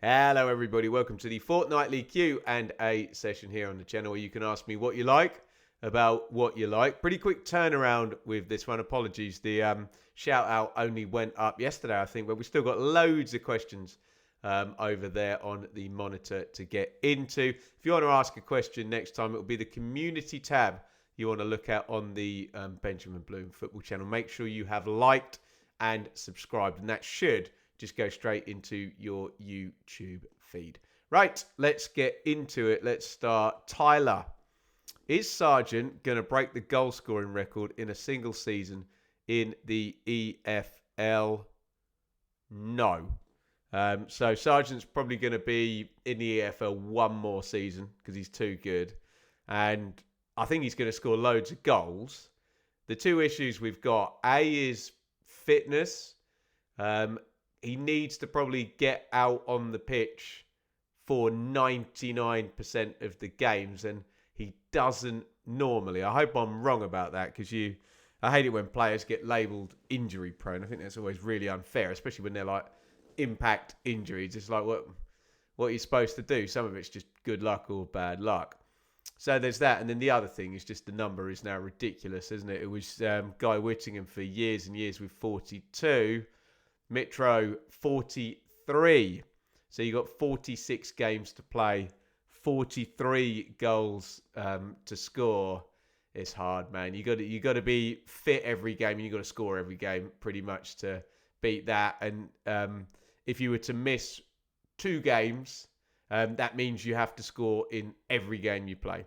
Hello everybody, welcome to the fortnightly Q&A session here on the channel where you can ask me what you like about what you like. Pretty quick turnaround with this one, apologies. The shout out only went up yesterday I think, but we've still got loads of questions over there on the monitor to get into. If you want to ask a question next time, it will be the community tab you want to look at on the Benjamin Bloom football channel. Make sure you have liked and subscribed, and that should just go straight into your YouTube feed. Right, let's get into it. Let's start. Tyler, is Sargent going to break the goal scoring record in a single season in the EFL? No. So Sargent's probably going to be in the EFL one more season because he's too good. And I think he's going to score loads of goals. The two issues we've got, A, is fitness. He needs to probably get out on the pitch for 99% of the games, and he doesn't normally. I hope I'm wrong about that because I hate it when players get labelled injury prone. I think that's always really unfair, especially when they're like impact injuries. It's like what are you supposed to do? Some of it's just good luck or bad luck. So there's that, and then the other thing is just the number is now ridiculous, isn't it? It was Guy Whittingham for years and years with 42. Mitro 43. So you got 46 games to play, 43 goals to score. It's hard, man. You got to be fit every game, and you got to score every game pretty much to beat that. And if you were to miss 2 games, that means you have to score in every game you play,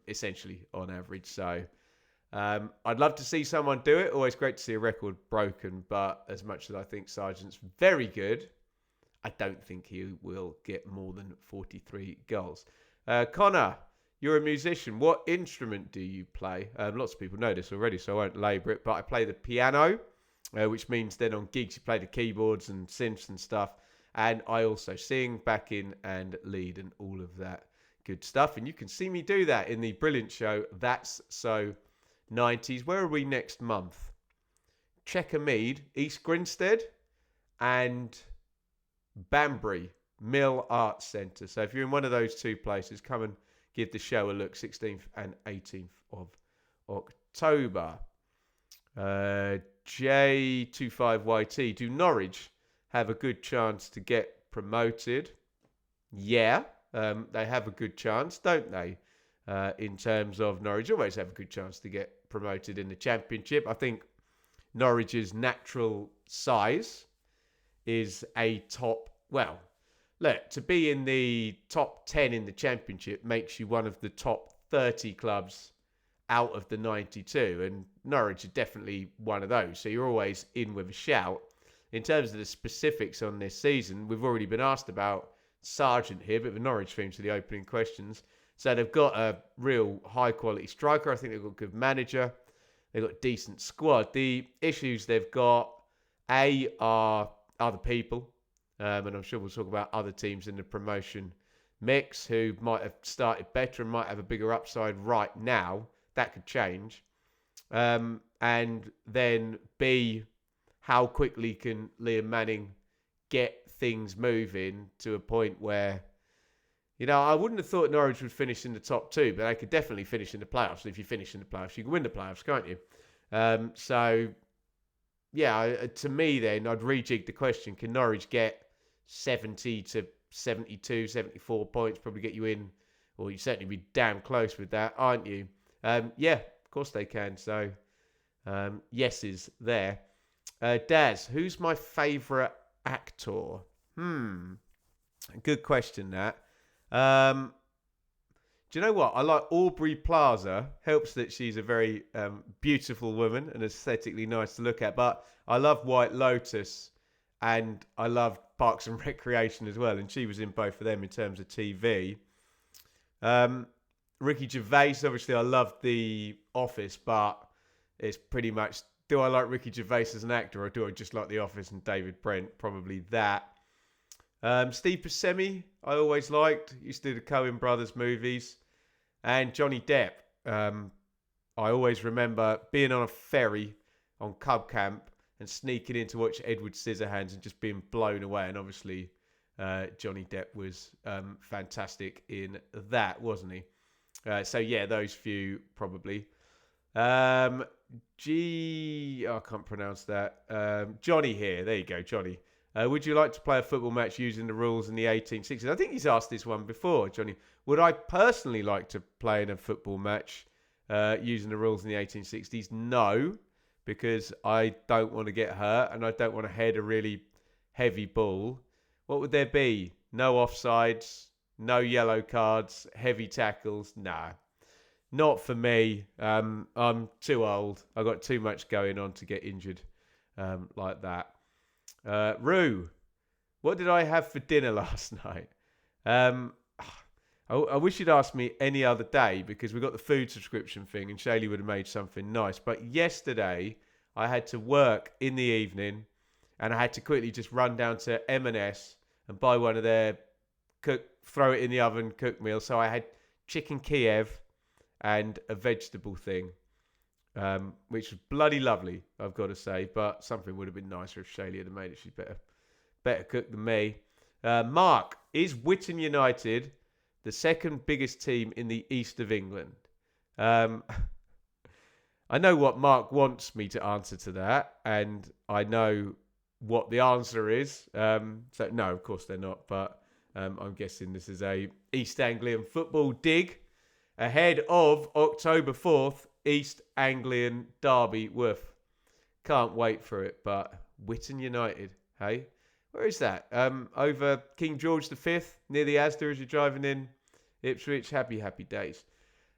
essentially on average. So I'd love to see someone do it. Always great to see a record broken, but as much as I think Sargent's very good, I don't think he will get more than 43 goals. Connor, you're a musician. What instrument do you play? Lots of people know this already, so I won't labour it, but I play the piano, which means then on gigs you play the keyboards and synths and stuff, and I also sing, back in, and lead and all of that good stuff, and you can see me do that in the brilliant show That's So 90s. Where are we next month? Checker Mead, East Grinstead, and Banbury Mill Arts Centre. So if you're in one of those two places, come and give the show a look. 16th and 18th of October. J25YT, do Norwich have a good chance to get promoted? Yeah, they have a good chance, don't they? In terms of Norwich, always have a good chance to get promoted in the Championship. I think Norwich's natural size is a top, well, look, to be in the top 10 in the Championship makes you one of the top 30 clubs out of the 92, and Norwich are definitely one of those, so you're always in with a shout. In terms of the specifics on this season, we've already been asked about Sargent here, but the Norwich theme to the opening questions. So they've got a real high-quality striker. I think they've got a good manager. They've got a decent squad. The issues they've got, A, are other people. And I'm sure we'll talk about other teams in the promotion mix who might have started better and might have a bigger upside right now. That could change. And then B, how quickly can Liam Manning get things moving to a point where, you know, I wouldn't have thought Norwich would finish in the top 2, but they could definitely finish in the playoffs. And if you finish in the playoffs, you can win the playoffs, can't you? So, yeah, to me then, I'd rejig the question. Can Norwich get 70 to 72, 74 points? Probably get you in, or you'd certainly be damn close with that, aren't you? Yeah, of course they can. So, yeses there. Daz, who's my favourite actor? Good question, that. Do you know what? I like Aubrey Plaza. Helps that she's a very beautiful woman and aesthetically nice to look at. But I love White Lotus and I love Parks and Recreation as well. And she was in both of them in terms of TV. Ricky Gervais, obviously I love The Office, but it's pretty much, do I like Ricky Gervais as an actor or do I just like The Office and David Brent? Probably that. Steve Buscemi, I always liked. Used to do the Coen Brothers movies. And Johnny Depp. I always remember being on a ferry on Cub Camp and sneaking in to watch Edward Scissorhands and just being blown away. And obviously Johnny Depp was fantastic in that, wasn't he? So yeah, those few probably. I can't pronounce that. Johnny here. There you go, Johnny. Would you like to play a football match using the rules in the 1860s? I think he's asked this one before, Johnny. Would I personally like to play in a football match using the rules in the 1860s? No, because I don't want to get hurt and I don't want to head a really heavy ball. What would there be? No offsides, no yellow cards, heavy tackles? Nah, not for me. I'm too old. I've got too much going on to get injured like that. Rue, what did I have for dinner last night? I wish you'd asked me any other day because we got the food subscription thing and Shaylee would have made something nice. But yesterday I had to work in the evening and I had to quickly just run down to M&S and buy one of their throw it in the oven cook meal. So I had chicken Kiev and a vegetable thing, which was bloody lovely, I've got to say. But something would have been nicer if Shaylee had made it. She's better cook than me. Mark, is Witton United the second biggest team in the east of England? I know what Mark wants me to answer to that, and I know what the answer is. So no, of course they're not, but I'm guessing this is a East Anglian football dig ahead of October 4th, East Anglian Derby. Woof. Can't wait for it, but Witton United, hey? Where is that? Over King George V, near the Asda as you're driving in Ipswich. Happy days.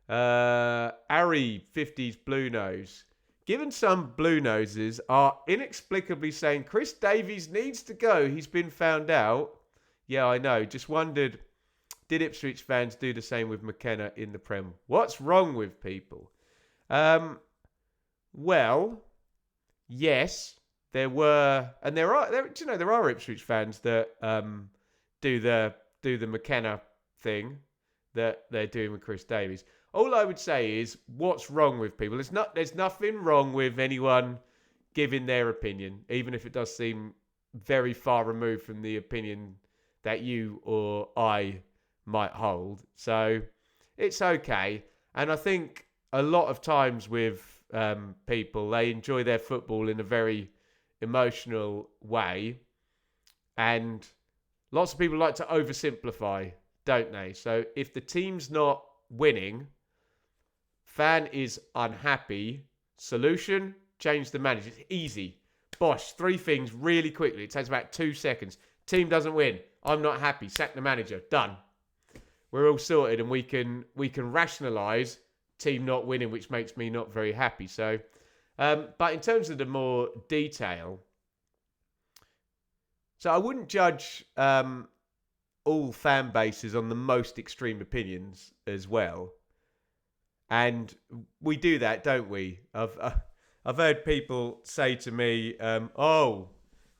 Ari 50s Blue Nose. Given some Blue Noses are inexplicably saying Chris Davies needs to go. He's been found out. Yeah, I know. Just wondered, did Ipswich fans do the same with McKenna in the Prem? What's wrong with people? Well, yes, there were, and there are Ipswich fans that do the McKenna thing that they're doing with Chris Davies. All I would say is, what's wrong with people? There's nothing wrong with anyone giving their opinion, even if it does seem very far removed from the opinion that you or I might hold. So it's okay. And I think a lot of times with people, they enjoy their football in a very emotional way. And lots of people like to oversimplify, don't they? So if the team's not winning, fan is unhappy, solution, change the manager. It's easy. Bosh, 3 things really quickly. It takes about 2 seconds. Team doesn't win. I'm not happy. Sack the manager. Done. We're all sorted and we can rationalise team not winning, which makes me not very happy. So, but in terms of the more detail, so I wouldn't judge all fan bases on the most extreme opinions as well. And we do that, don't we? I've heard people say to me, "Oh,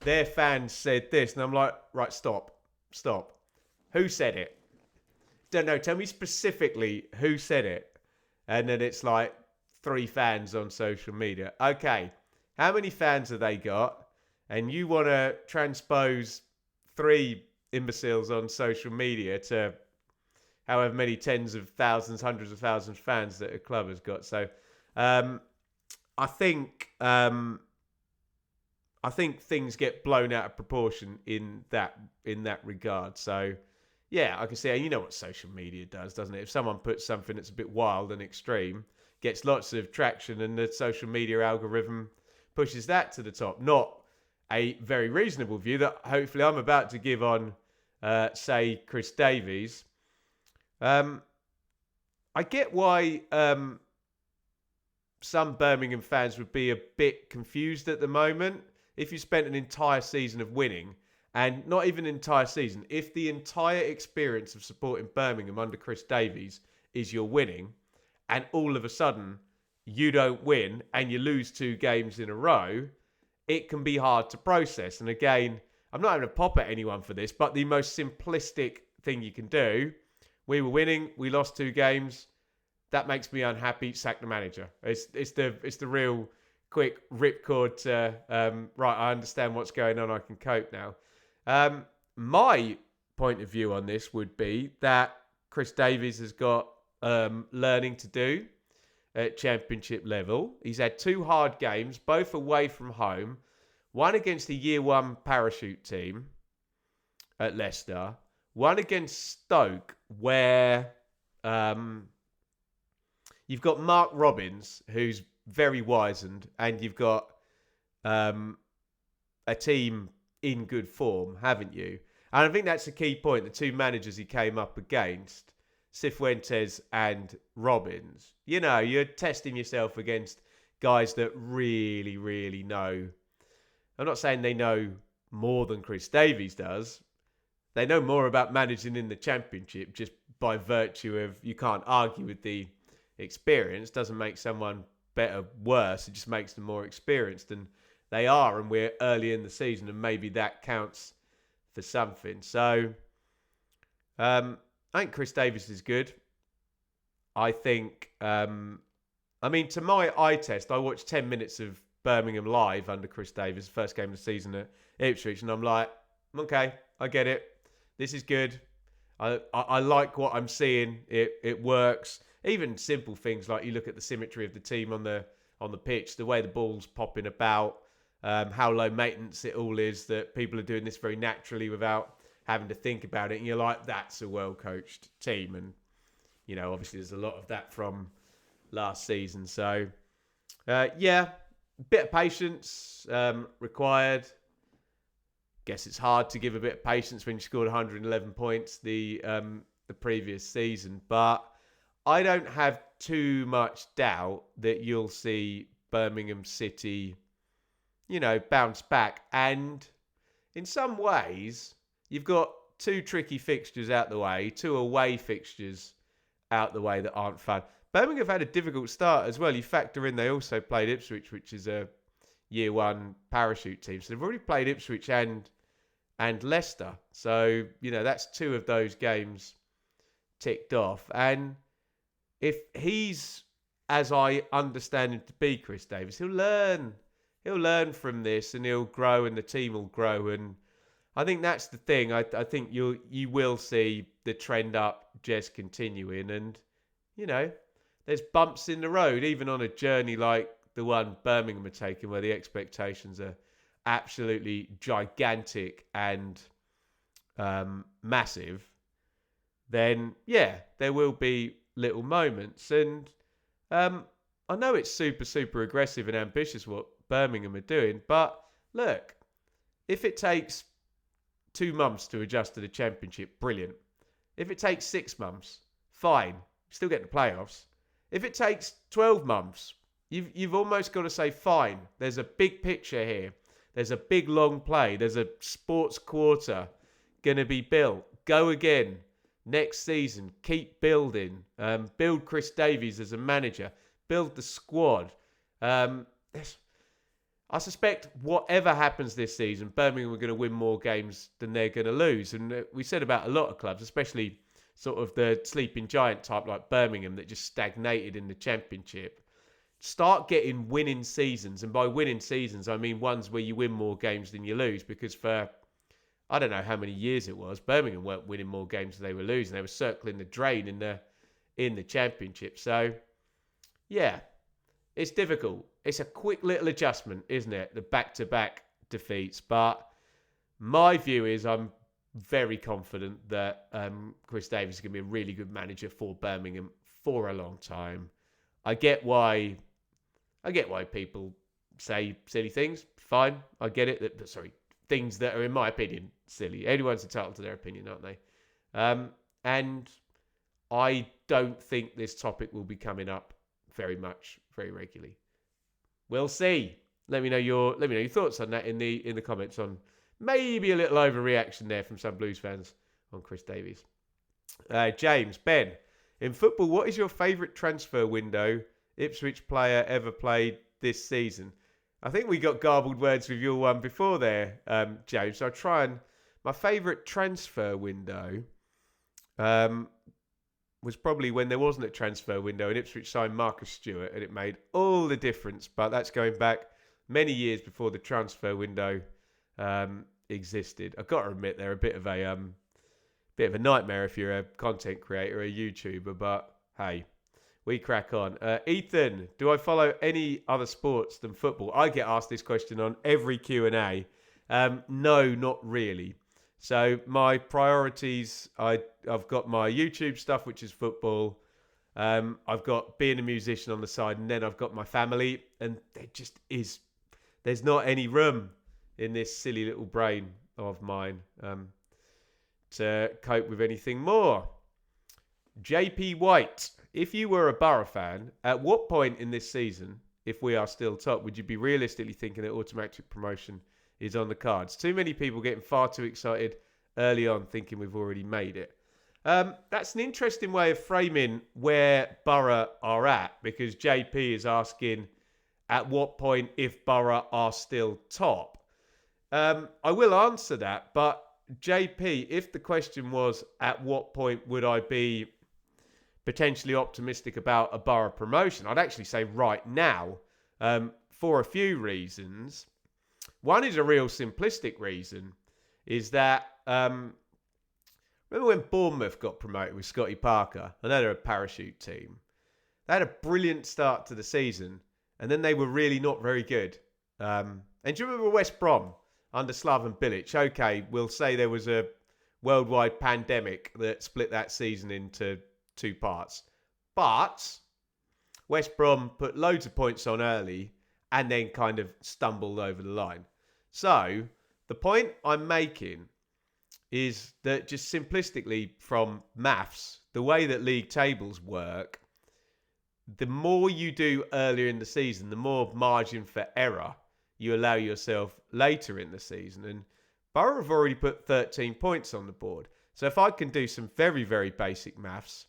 their fans said this," and I'm like, "Right, stop. Who said it? Don't know. Tell me specifically who said it." And then it's like 3 fans on social media. Okay, how many fans have they got? And you want to transpose 3 imbeciles on social media to however many tens of thousands, hundreds of thousands of fans that a club has got. So I think things get blown out of proportion in that regard. So yeah, I can see, you know what social media does, doesn't it? If someone puts something that's a bit wild and extreme, gets lots of traction, and the social media algorithm pushes that to the top. Not a very reasonable view that hopefully I'm about to give on, say, Chris Davies. I get why some Birmingham fans would be a bit confused at the moment. If you spent an entire season of winning, and not even an entire season, if the entire experience of supporting Birmingham under Chris Davies is you're winning, and all of a sudden you don't win and you lose 2 games in a row, it can be hard to process. And again, I'm not having to pop at anyone for this, but the most simplistic thing you can do, we were winning, we lost 2 games, that makes me unhappy, sack the manager. It's the real quick ripcord to, right, I understand what's going on, I can cope now. My point of view on this would be that Chris Davies has got learning to do at championship level. He's had 2 hard games, both away from home. One against the Year 1 parachute team at Leicester. One against Stoke, where you've got Mark Robbins, who's very wizened, and you've got a team in good form, haven't you? And I think that's a key point. The 2 managers he came up against, Cifuentes and Robbins. You know, you're testing yourself against guys that really, really know. I'm not saying they know more than Chris Davies does. They know more about managing in the Championship just by virtue of, you can't argue with the experience. Doesn't make someone better, worse. It just makes them more experienced. And they are, and we're early in the season, and maybe that counts for something. So, I think Chris Davies is good. I think, to my eye test, I watched 10 minutes of Birmingham live under Chris Davies, first game of the season at Ipswich, and I'm like, okay, I get it. This is good. I like what I'm seeing. It works. Even simple things like you look at the symmetry of the team on the pitch, the way the ball's popping about, how low maintenance it all is, that people are doing this very naturally without having to think about it. And you're like, that's a well-coached team. And, you know, obviously there's a lot of that from last season. So, yeah, bit of patience required. Guess it's hard to give a bit of patience when you scored 111 points the previous season. But I don't have too much doubt that you'll see Birmingham City, you know, bounce back. And in some ways, you've got 2 tricky fixtures out the way, 2 away fixtures out the way that aren't fun. Birmingham have had a difficult start as well. You factor in they also played Ipswich, which is a Year 1 parachute team. So they've already played Ipswich and Leicester. So, you know, that's 2 of those games ticked off. And if he's, as I understand him to be, Chris Davies, he'll learn from this, and he'll grow, and the team will grow. And I think that's the thing. I think you will see the trend up just continuing. And, you know, there's bumps in the road, even on a journey like the one Birmingham are taking, where the expectations are absolutely gigantic and massive. Then, yeah, there will be little moments. And I know it's super, super aggressive and ambitious what Birmingham are doing. But look, if it takes 2 months to adjust to the Championship, brilliant. If it takes 6 months, fine. Still get the playoffs. If it takes 12 months, you've almost got to say, fine, there's a big picture here. There's a big long play. There's a sports quarter going to be built. Go again next season. Keep building. Build Chris Davies as a manager. Build the squad. I suspect whatever happens this season, Birmingham are going to win more games than they're going to lose. And we said about a lot of clubs, especially sort of the sleeping giant type like Birmingham that just stagnated in the Championship. Start getting winning seasons. And by winning seasons, I mean ones where you win more games than you lose. Because for, I don't know how many years it was, Birmingham weren't winning more games than they were losing. They were circling the drain in the Championship. So, yeah, it's difficult. It's a quick little adjustment, isn't it? The back-to-back defeats. But my view is I'm very confident that Chris Davies is going to be a really good manager for Birmingham for a long time. I get why people say silly things. Fine, I get it. Things that are, in my opinion, silly. Everyone's entitled to their opinion, aren't they? And I don't think this topic will be coming up very regularly. We'll see. Let me know your thoughts on that in the comments. On maybe a little overreaction there from some Blues fans on Chris Davies. James, Ben, in football, what is your favourite transfer window Ipswich player ever played this season? I think we got garbled words with your one before there, James. So I'll try and... My favourite transfer window was probably when there wasn't a transfer window and Ipswich signed Marcus Stewart, and it made all the difference. But that's going back many years before the transfer window existed. I've got to admit they're a bit of a Bit of a nightmare if you're a content creator, a YouTuber, but hey, we crack on. Ethan, do I follow any other sports than football? I get asked this question on every Q&A. No, not really. So my priorities, I've got my YouTube stuff, which is football. I've got being a musician on the side, and then I've got my family, and there's not any room in this silly little brain of mine to cope with anything more. JP White, if you were a Borough fan, at what point in this season, if we are still top, would you be realistically thinking that automatic promotion is on the cards? Too many people getting far too excited early on thinking we've already made it. That's an interesting way of framing where Borough are at, because JP is asking at what point if Borough are still top. I will answer that, but JP, if the question was at what point would I be potentially optimistic about a Borough promotion, I'd actually say right now, for a few reasons. One is a real simplistic reason, is that remember when Bournemouth got promoted with Scotty Parker? I know they're a parachute team. They had a brilliant start to the season, and then they were really not very good. And do you remember West Brom under Slaven Bilic? Okay, we'll say there was a worldwide pandemic that split that season into 2 parts. But West Brom put loads of points on early and then kind of stumbled over the line. So the point I'm making is that just simplistically from maths, the way that league tables work, the more you do earlier in the season, the more margin for error you allow yourself later in the season. And Borough have already put 13 points on the board. So if I can do some very, very basic maths,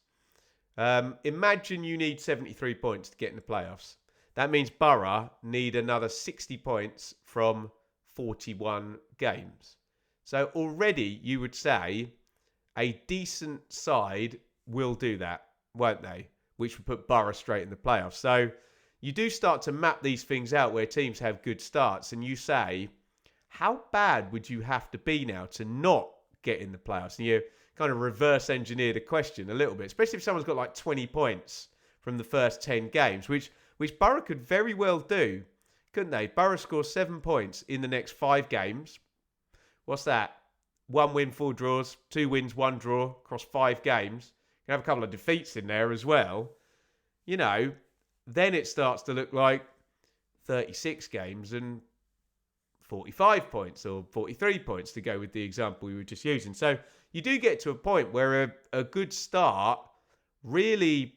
imagine you need 73 points to get in the playoffs. That means Borough need another 60 points from 41 games. So already you would say a decent side will do that, won't they? Which would put Borough straight in the playoffs. So you do start to map these things out where teams have good starts, and you say, how bad would you have to be now to not get in the playoffs? And you kind of reverse engineer the question a little bit, especially if someone's got like 20 points from the first 10 games, which Borough could very well do, couldn't they? Borough scores 7 points in the next 5 games. What's that? 1 win, 4 draws, 2 wins, 1 draw across 5 games. You can have a couple of defeats in there as well. You know, then it starts to look like 36 games and 45 points or 43 points to go with the example we were just using. So you do get to a point where a good start really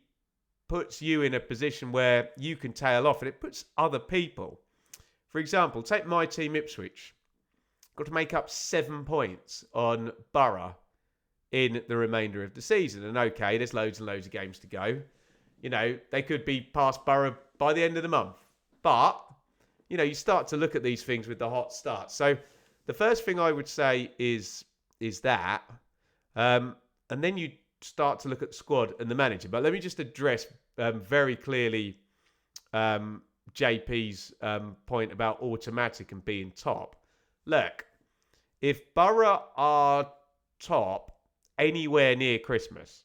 puts you in a position where you can tail off, and it puts other people. For example, take my team Ipswich. Got to make up 7 points on Borough in the remainder of the season. And okay, there's loads and loads of games to go. You know, they could be past Borough by the end of the month. But, you know, you start to look at these things with the hot start. So the first thing I would say is that. And then you start to look at the squad and the manager. But let me just address very clearly JP's point about automatic and being top. Look, if Borough are top anywhere near Christmas,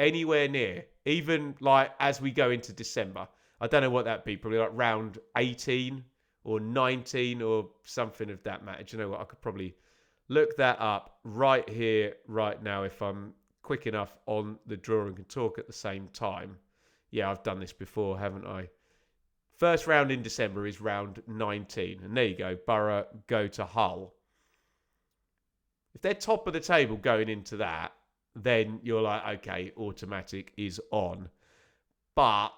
anywhere near, even like as we go into December, I don't know what that'd be, probably like round 18 or 19 or something of that matter. Do you know what? I could probably look that up right here, right now, if I'm quick enough on the draw and can talk at the same time. Yeah, I've done this before, haven't I? First round in December is round 19. And there you go. Borough go to Hull. If they're top of the table going into that, then you're like, okay, automatic is on. But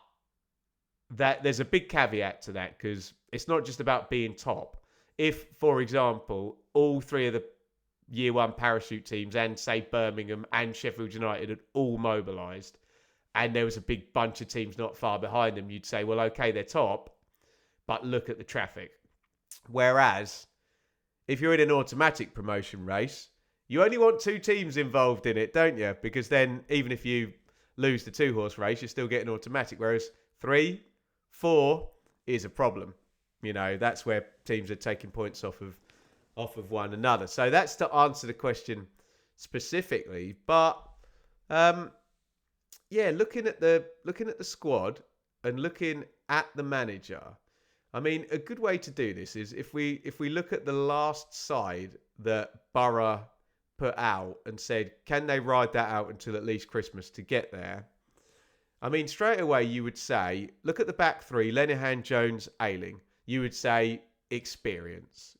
there's a big caveat to that, because it's not just about being top. If, for example, all 3 of the Year 1 parachute teams and, say, Birmingham and Sheffield United had all mobilised, and there was a big bunch of teams not far behind them, you'd say, well, okay, they're top, but look at the traffic. Whereas, if you're in an automatic promotion race, you only want 2 teams involved in it, don't you? Because then, even if you lose the 2-horse race, you're still getting automatic. Whereas 3, 4 is a problem. You know, that's where teams are taking points off of one another. So that's to answer the question specifically. But yeah, looking at the squad and looking at the manager, I mean, a good way to do this is if we look at the last side that Borough put out and said, can they ride that out until at least Christmas to get there? I mean, straight away you would say, look at the back three: Lenihan, Jones, Ayling. You would say experience,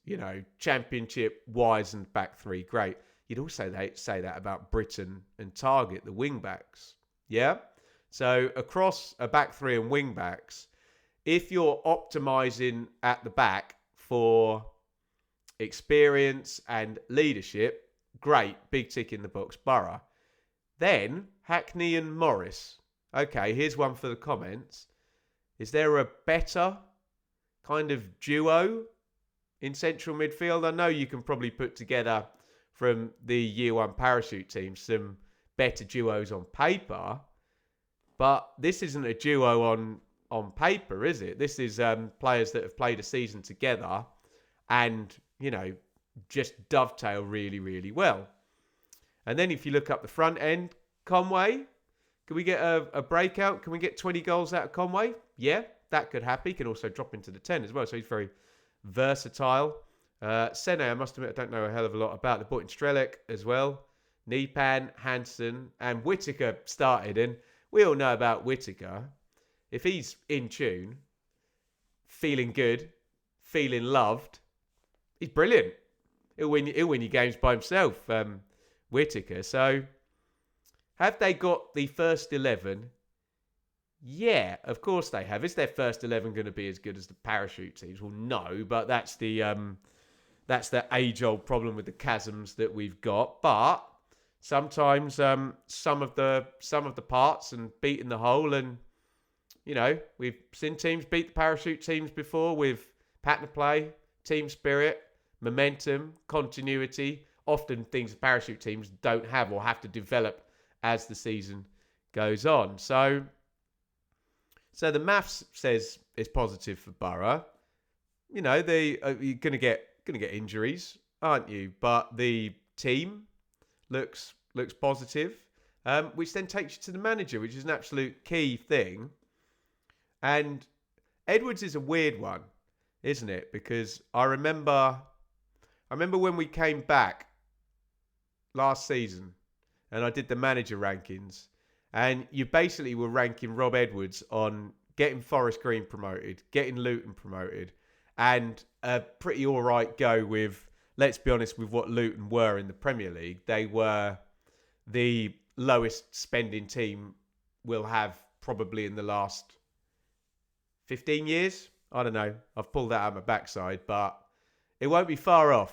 championship wizened back three, great. You'd also say that about Britton and Target, the wing backs. Yeah. So across a back three and wing backs, if you're optimizing at the back for experience and leadership, great, big tick in the box, Borough. Then Hackney and Morris. Okay, here's one for the comments. Is there a better kind of duo in central midfield? I know you can probably put together from the year one parachute team some better duos on paper, but this isn't a duo on paper, is it? This is players that have played a season together and, just dovetail really, really well. And then if you look up the front end, Conway, can we get a breakout? Can we get 20 goals out of Conway? Yeah, that could happen. He can also drop into the 10 as well, so he's very versatile. Sene, I must admit, I don't know a hell of a lot about. They brought in Strelec as well. Nipan, Hansen, and Whittaker started. And we all know about Whittaker. If he's in tune, feeling good, feeling loved, he's brilliant. He'll win you games by himself, Whittaker. So, have they got the first 11? Yeah, of course they have. Is their first 11 going to be as good as the parachute teams? Well, no, but that's the age-old problem with the chasms that we've got. But sometimes some of the parts and beating the whole, and we've seen teams beat the parachute teams before with pattern of play, team spirit, momentum, continuity. Often things the parachute teams don't have or have to develop as the season goes on. So the maths says it's positive for Borough. You're gonna get injuries, aren't you? But the team looks positive, which then takes you to the manager, which is an absolute key thing. And Edwards is a weird one, isn't it? Because I remember when we came back last season and I did the manager rankings, and you basically were ranking Rob Edwards on getting Forest Green promoted, getting Luton promoted, and a pretty all right go with, let's be honest, with what Luton were in the Premier League. They were the lowest spending team we'll have probably in the last 15 years. I don't know. I've pulled that out of my backside, but it won't be far off,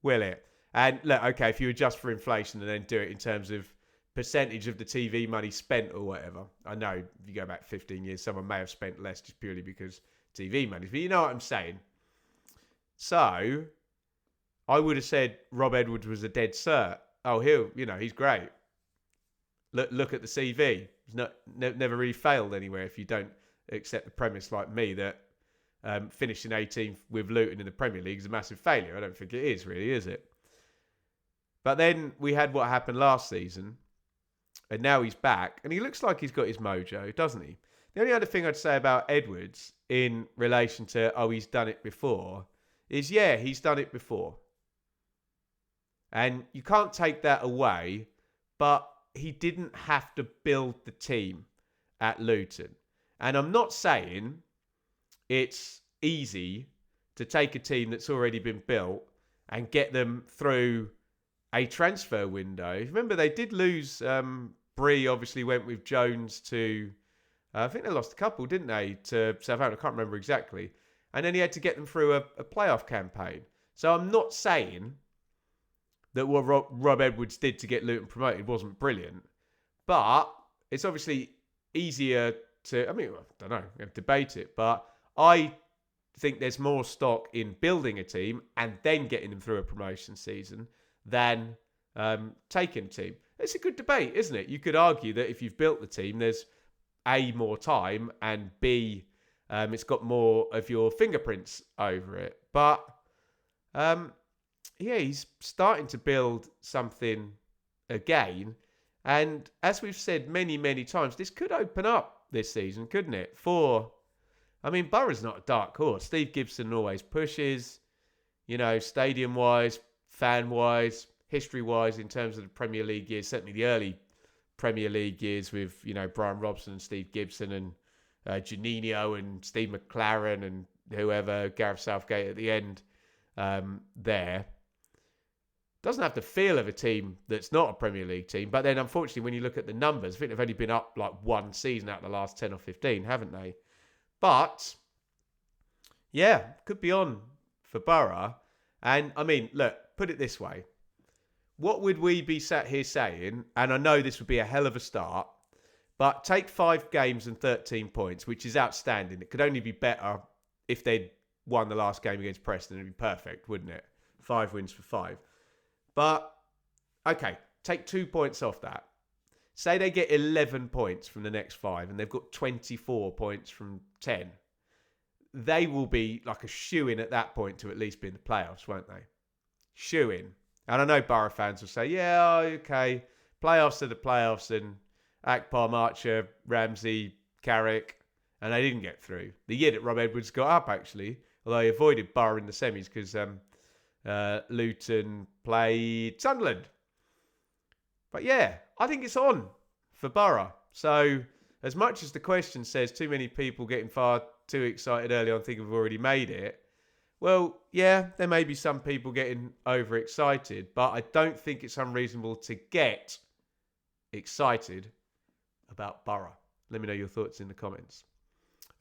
will it? And look, okay, if you adjust for inflation and then do it in terms of percentage of the TV money spent or whatever. I know if you go back 15 years, someone may have spent less just purely because TV money. But you know what I'm saying? So, I would have said Rob Edwards was a dead cert. Oh, he's great. Look at the CV. He's never really failed anywhere if you don't accept the premise like me that finishing 18th with Luton in the Premier League is a massive failure. I don't think it is really, is it? But then we had what happened last season, and now he's back, and he looks like he's got his mojo, doesn't he? The only other thing I'd say about Edwards in relation to, he's done it before, is, yeah, he's done it before. And you can't take that away, but he didn't have to build the team at Luton. And I'm not saying it's easy to take a team that's already been built and get them through a transfer window. Remember, they did lose. Bree obviously went with Jones to, I think they lost a couple, didn't they, to Southampton? I can't remember exactly. And then he had to get them through a playoff campaign. So I'm not saying that what Rob Edwards did to get Luton promoted wasn't brilliant. But it's obviously easier to, I don't know, we have to debate it. But I think there's more stock in building a team and then getting them through a promotion season than taking a team. It's a good debate, isn't it? You could argue that if you've built the team, there's A, more time, and B, it's got more of your fingerprints over it. But, yeah, he's starting to build something again. And as we've said many, many times, this could open up this season, couldn't it? Borough's not a dark horse. Steve Gibson always pushes, stadium-wise, fan-wise, history-wise, in terms of the Premier League years, certainly the early Premier League years with, Brian Robson and Steve Gibson and Juninho and Steve McLaren and whoever, Gareth Southgate at the end there. Doesn't have the feel of a team that's not a Premier League team. But then, unfortunately, when you look at the numbers, I think they've only been up like one season out of the last 10 or 15, haven't they? But, yeah, could be on for Borough. And, look, put it this way. What would we be sat here saying? And I know this would be a hell of a start. But take 5 games and 13 points, which is outstanding. It could only be better if they'd won the last game against Preston. It'd be perfect, wouldn't it? 5 wins for 5. But, okay, take 2 points off that. Say they get 11 points from the next 5 and they've got 24 points from 10. They will be like a shoo-in at that point to at least be in the playoffs, won't they? Shoo-in. And I know Borough fans will say, yeah, okay, playoffs are the playoffs, and Akbar, Marcher, Ramsey, Carrick, and they didn't get through. The year that Rob Edwards got up, actually, although he avoided Borough in the semis because Luton played Sunderland. But yeah, I think it's on for Borough. So as much as the question says too many people getting far too excited early on thinking we've already made it, well, yeah, there may be some people getting overexcited, but I don't think it's unreasonable to get excited about Borough. Let me know your thoughts in the comments.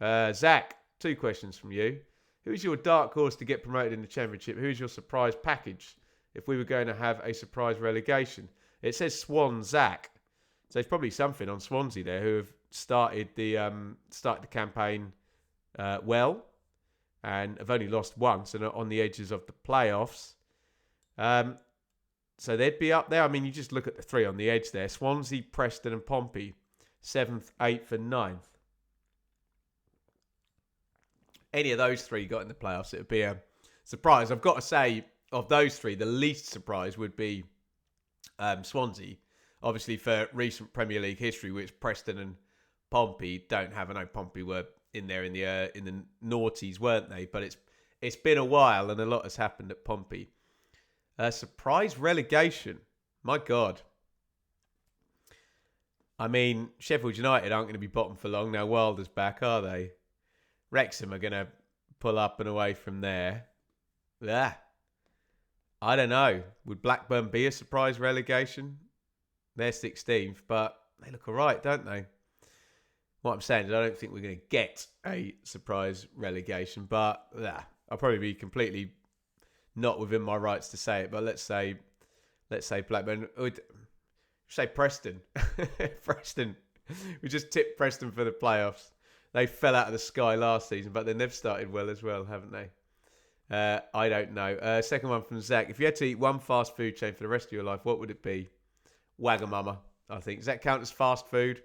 Zach, 2 questions from you. Who is your dark horse to get promoted in the Championship? Who is your surprise package if we were going to have a surprise relegation? It says Swan Zach. So there's probably something on Swansea there who have started the campaign well and have only lost once and are on the edges of the playoffs. So they'd be up there. You just look at the 3 on the edge there. Swansea, Preston and Pompey. 7th, 8th and 9th. Any of those 3 got in the playoffs, it would be a surprise. I've got to say, of those 3, the least surprise would be Swansea. Obviously, for recent Premier League history, which Preston and Pompey don't have. I know Pompey were in there in the noughties, weren't they? But it's been a while, and a lot has happened at Pompey. Surprise relegation. My God. Sheffield United aren't going to be bottom for long. Now Wilder's back, are they? Wrexham are going to pull up and away from there. Yeah. I don't know. Would Blackburn be a surprise relegation? They're 16th, but they look all right, don't they? What I'm saying is I don't think we're going to get a surprise relegation, but I'll probably be completely not within my rights to say it, but let's say Blackburn. Say Preston. Preston. We just tipped Preston for the playoffs. They fell out of the sky last season, but then they've started well as well, haven't they? I don't know. Second one from Zach. If you had to eat one fast food chain for the rest of your life, what would it be? Wagamama, I think. Does that count as fast food?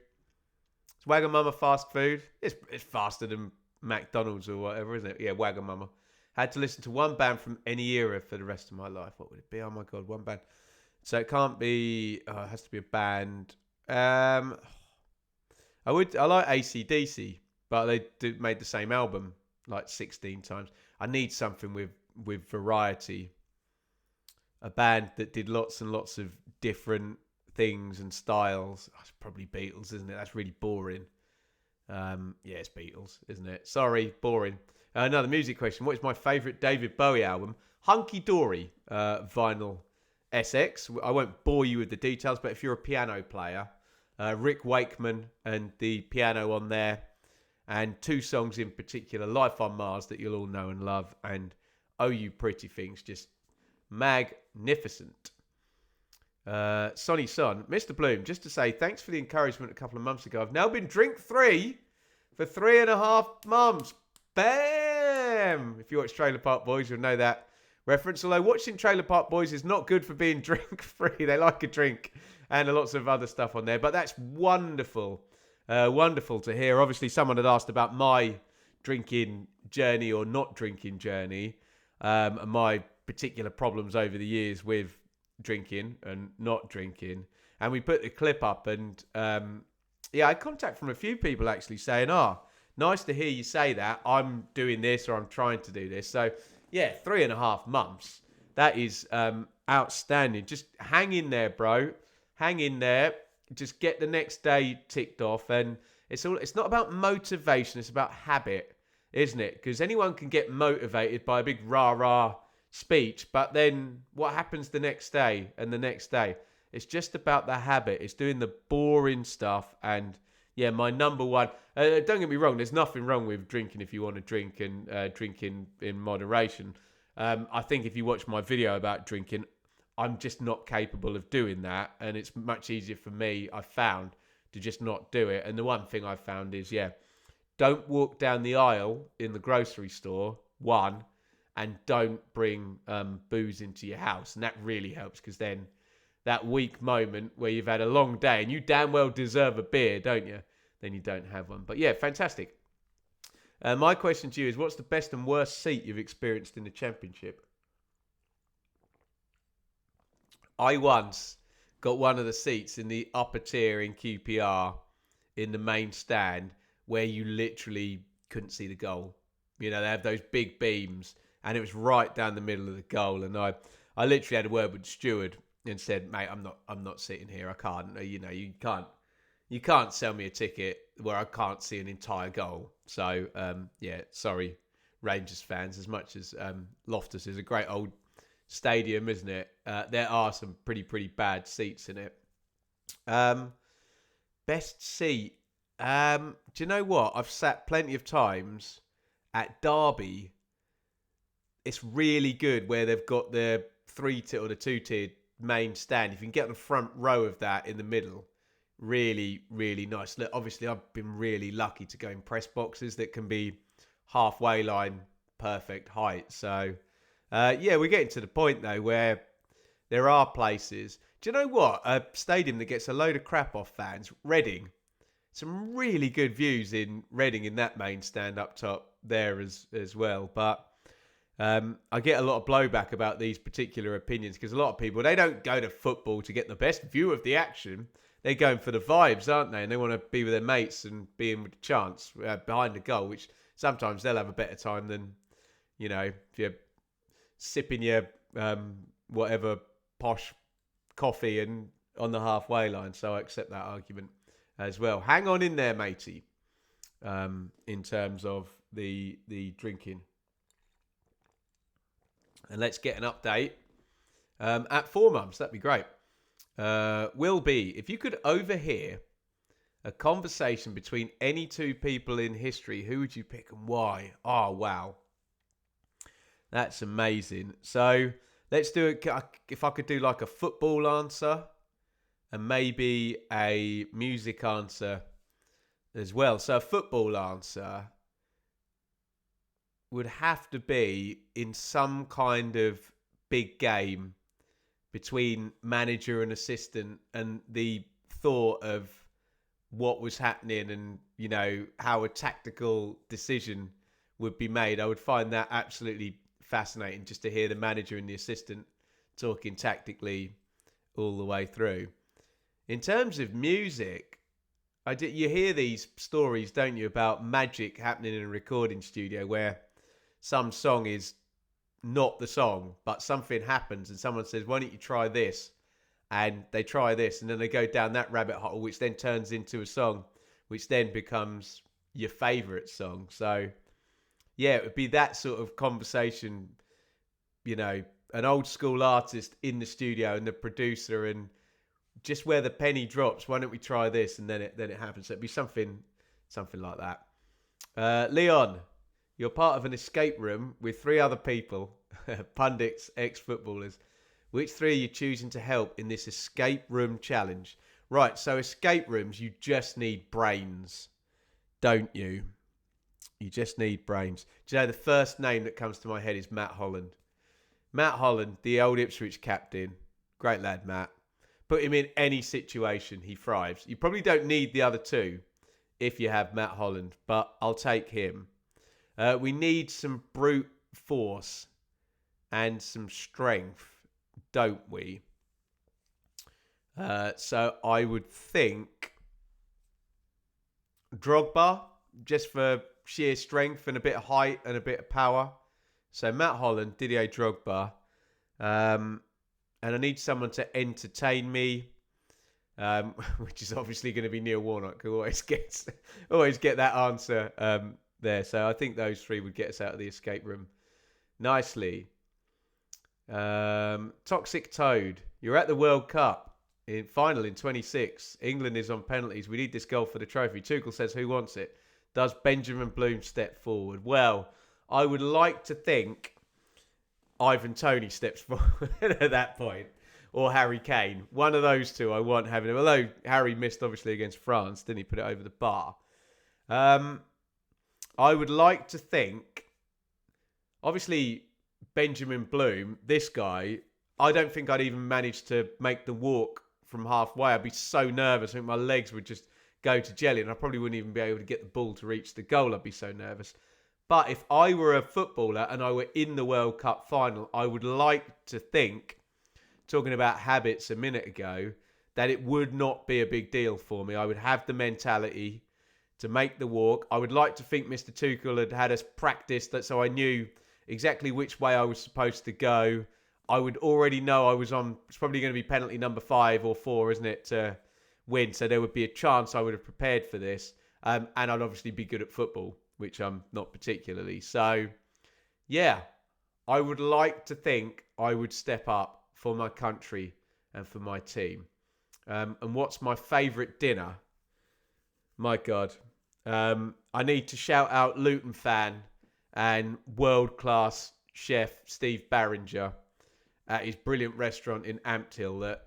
Is Wagamama fast food? It's faster than McDonald's or whatever, isn't it? Yeah, Wagamama. Had to listen to one band from any era for the rest of my life. What would it be? Oh my God, one band. So it can't be... it has to be a band. I like AC/DC, but they made the same album like 16 times. I need something with variety. A band that did lots and lots of different things and styles. It's probably Beatles, isn't it? That's really boring. Yeah, it's Beatles, isn't it? Sorry, boring. Another music question. What is my favourite David Bowie album? Hunky Dory vinyl SX. I won't bore you with the details, but if you're a piano player, Rick Wakeman and the piano on there, and 2 songs in particular, Life on Mars, that you'll all know and love, and Oh You Pretty Things, just magnificent. Sonny Son, Mr. Bloom, just to say thanks for the encouragement a couple of months ago. I've now been drink-free for 3.5 months. Bam! If you watch Trailer Park Boys, you'll know that reference. Although watching Trailer Park Boys is not good for being drink-free. They like a drink and lots of other stuff on there. But that's wonderful. Wonderful to hear. Obviously, someone had asked about my drinking journey or not drinking journey, and my particular problems over the years with drinking and not drinking, and we put the clip up, and I had contact from a few people actually saying, nice to hear you say that. I'm doing this or I'm trying to do this. So, 3.5 months. That is outstanding. Just hang in there, bro. Hang in there. Just get the next day ticked off. And it's not about motivation. It's about habit, isn't it? Because anyone can get motivated by a big rah-rah speech. But then what happens the next day and the next day? It's just about the habit. It's doing the boring stuff. And my number one. Don't get me wrong. There's nothing wrong with drinking if you want to drink and drinking in moderation. I think if you watch my video about drinking, I'm just not capable of doing that. And it's much easier for me, I found, to just not do it. And the one thing I found is, don't walk down the aisle in the grocery store, one, and don't bring booze into your house. And that really helps, because then that weak moment where you've had a long day and you damn well deserve a beer, don't you? Then you don't have one. But fantastic. My question to you is, what's the best and worst seat you've experienced in the Championship? I once got one of the seats in the upper tier in QPR in the main stand where you literally couldn't see the goal. They have those big beams, and it was right down the middle of the goal. And I literally had a word with the steward and said, mate, I'm not sitting here. I can't. You can't sell me a ticket where I can't see an entire goal. So, sorry, Rangers fans. As much as Loftus is a great old stadium, isn't it? There are some pretty bad seats in it. Best seat. Do you know what? I've sat plenty of times at Derby. It's really good where they've got the 3-tier or the 2-tier main stand. If you can get on the front row of that in the middle, really, really nice. Look, obviously, I've been really lucky to go in press boxes that can be halfway line, perfect height. So, we're getting to the point, though, where there are places. Do you know what? A stadium that gets a load of crap off fans, Reading. Some really good views in Reading in that main stand up top there as well. But I get a lot of blowback about these particular opinions, because a lot of people, they don't go to football to get the best view of the action. They're going for the vibes, aren't they? And they want to be with their mates and be in with the chance behind the goal, which sometimes they'll have a better time than, if you're sipping your whatever posh coffee and on the halfway line. So I accept that argument as well. Hang on in there, matey, in terms of the drinking. And let's get an update at 4 months. That'd be great. Will be, if you could overhear a conversation between any two people in history, who would you pick and why? Oh, wow. That's amazing. So let's do it. If I could do like a football answer and maybe a music answer as well. So a football answer would have to be in some kind of big game between manager and assistant, and the thought of what was happening and, how a tactical decision would be made. I would find that absolutely fascinating, just to hear the manager and the assistant talking tactically all the way through. In terms of music, you hear these stories, don't you, about magic happening in a recording studio where some song is not the song, but something happens and someone says, why don't you try this? And they try this, and then they go down that rabbit hole, which then turns into a song, which then becomes your favourite song. So, it would be that sort of conversation, an old school artist in the studio and the producer, and just where the penny drops, why don't we try this? And then it happens. So it'd be something like that. Leon, you're part of an escape room with 3 other people, pundits, ex-footballers. Which 3 are you choosing to help in this escape room challenge? Right, so escape rooms, you just need brains, don't you? You just need brains. Do you know the first name that comes to my head is Matt Holland. Matt Holland, the old Ipswich captain. Great lad, Matt. Put him in any situation, he thrives. You probably don't need the other 2 if you have Matt Holland, but I'll take him. We need some brute force and some strength, don't we? So I would think Drogba, just for sheer strength and a bit of height and a bit of power. So Matt Holland, Didier Drogba. And I need someone to entertain me, which is obviously going to be Neil Warnock, who always get that answer there. So I think those three would get us out of the escape room nicely. Toxic Toad, you're at the World Cup in final in 26. England is on penalties. We need this goal for the trophy. Tuchel says, who wants it? Does Benjamin Bloom step forward? Well, I would like to think Ivan Toney steps forward at that point, or Harry Kane. One of those two I want having him. Although Harry missed obviously against France, didn't he? Put it over the bar. I would like to think, obviously, Benjamin Bloom, this guy, I don't think I'd even manage to make the walk from halfway. I'd be so nervous. I think my legs would just go to jelly and I probably wouldn't even be able to get the ball to reach the goal. I'd be so nervous. But if I were a footballer and I were in the World Cup final, I would like to think, talking about habits a minute ago, that it would not be a big deal for me. I would have the mentality to make the walk. I would like to think Mr. Tuchel had us practice that, so I knew exactly which way I was supposed to go. I would already know it's probably going to be penalty number 5 or 4, isn't it, to win. So there would be a chance I would have prepared for this. And I'd obviously be good at football, which I'm not particularly. So, yeah, I would like to think I would step up for my country and for my team. And what's my favourite dinner? My God. I need to shout out Luton fan and world-class chef Steve Barringer at his brilliant restaurant in Ampthill that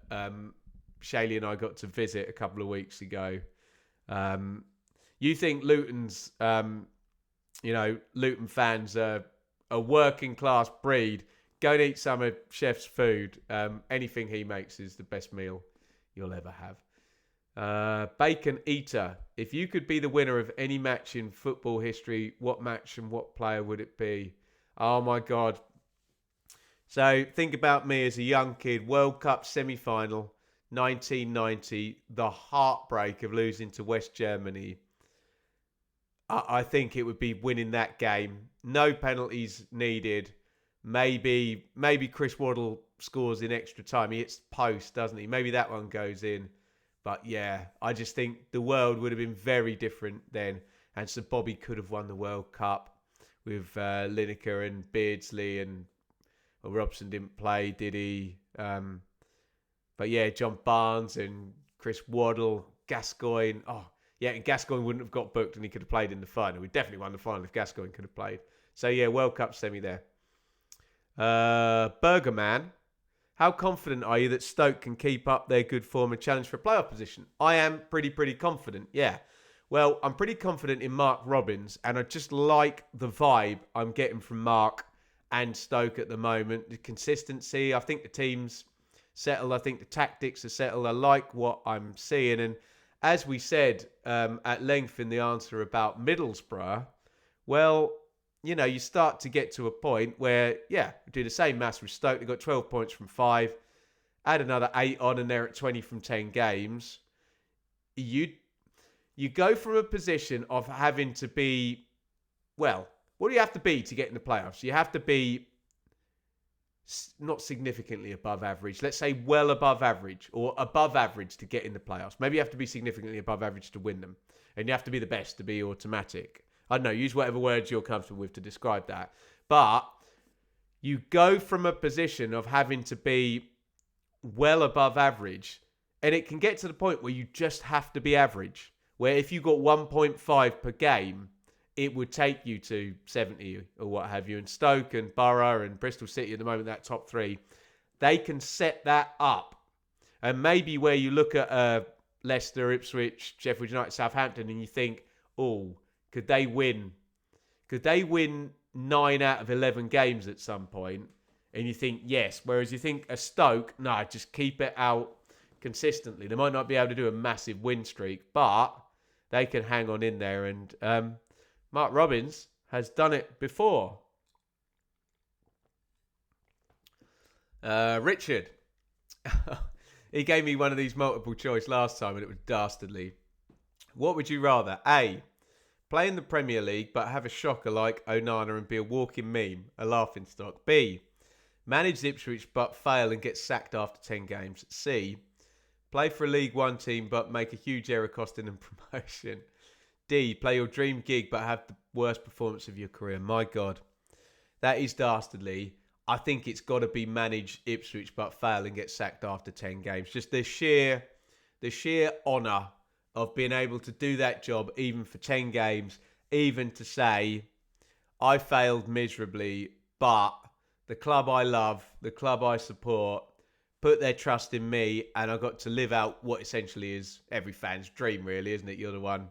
Shaylee and I got to visit a couple of weeks ago. You think Luton's, Luton fans are a working-class breed. Go and eat some of Chef's food. Anything he makes is the best meal you'll ever have. Bacon Eater. If you could be the winner of any match in football history, what match and what player would it be? Oh my God. So think about me as a young kid, World Cup semi-final, 1990, the heartbreak of losing to West Germany. I think it would be winning that game. No penalties needed. Maybe Chris Waddle scores in extra time. He hits post, doesn't he? Maybe that one goes in. But yeah, I just think the world would have been very different then. And so Bobby could have won the World Cup with Lineker and Beardsley and Robson didn't play, did he? But yeah, John Barnes and Chris Waddle, Gascoigne. Oh, yeah, and Gascoigne wouldn't have got booked and he could have played in the final. We definitely won the final if Gascoigne could have played. So yeah, World Cup semi there. Burger Man. How confident are you that Stoke can keep up their good form and challenge for a playoff position? I am pretty confident, yeah. Well, I'm pretty confident in Mark Robins, and I just like the vibe I'm getting from Mark and Stoke at the moment. The consistency, I think the team's settled. I think the tactics are settled. I like what I'm seeing. And as we said at length in the answer about Middlesbrough, well, you start to get to a point where, yeah, we do the same maths with Stoke. They've got 12 points from 5. Add another 8 on and they're at 20 from 10 games. You go from a position of having to be, well, what do you have to be to get in the playoffs? You have to be not significantly above average. Let's say well above average or above average to get in the playoffs. Maybe you have to be significantly above average to win them. And you have to be the best to be automatic. I don't know, use whatever words you're comfortable with to describe that. But you go from a position of having to be well above average, and it can get to the point where you just have to be average, where if you got 1.5 per game, it would take you to 70 or what have you. And Stoke and Borough and Bristol City at the moment, that top 3, they can set that up. And maybe where you look at Leicester, Ipswich, Sheffield United, Southampton, and you think, oh, could they win 9 out of 11 games at some point? And you think, yes. Whereas you think a Stoke, no, just keep it out consistently. They might not be able to do a massive win streak, but they can hang on in there. And Mark Robins has done it before. Richard. He gave me one of these multiple choice last time and it was dastardly. What would you rather? A, play in the Premier League but have a shocker like Onana and be a walking meme, a laughing stock. B, manage Ipswich but fail and get sacked after 10 games. C, play for a League One team but make a huge error costing them promotion. D, play your dream gig but have the worst performance of your career. My God, that is dastardly. I think it's got to be manage Ipswich but fail and get sacked after 10 games. Just the sheer honour of being able to do that job even for 10 games, even to say, I failed miserably, but the club I love, the club I support, put their trust in me, and I got to live out what essentially is every fan's dream, really, isn't it? You're the one.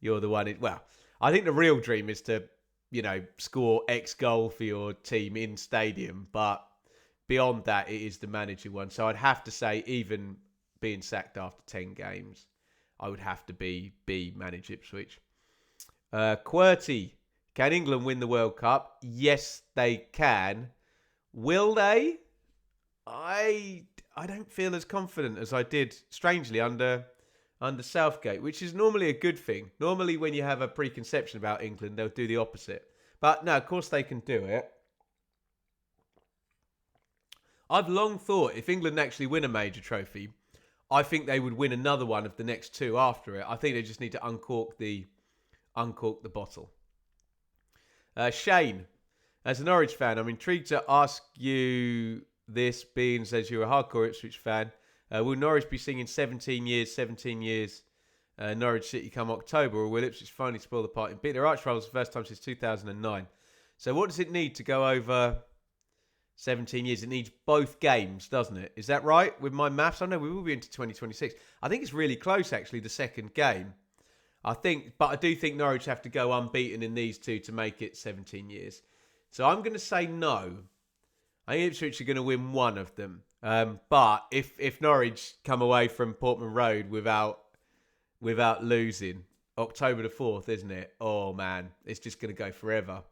Well, I think the real dream is to, score X goal for your team in stadium, but beyond that, it is the manager one. So I'd have to say, even being sacked after 10 games, I would have to be manage Ipswich. QWERTY, can England win the World Cup? Yes, they can. Will they? I don't feel as confident as I did, strangely, under Southgate, which is normally a good thing. Normally, when you have a preconception about England, they'll do the opposite. But no, of course they can do it. I've long thought if England actually win a major trophy, I think they would win another one of the next two after it. I think they just need to uncork the bottle. Shane, as a Norwich fan, I'm intrigued to ask you this, being as you're a hardcore Ipswich fan. Will Norwich be singing 17 years, Norwich City come October, or will Ipswich finally spoil the party and beat their arch rivals the first time since 2009? So what does it need to go over 17 years? It needs both games, doesn't it? Is that right? With my maths, I know we will be into 2026. I think it's really close, actually, the second game. But I do think Norwich have to go unbeaten in these two to make it 17 years. So I'm going to say no. I think Ipswich are going to win one of them. But if Norwich come away from Portman Road without losing, October the 4th, isn't it? Oh, man, it's just going to go forever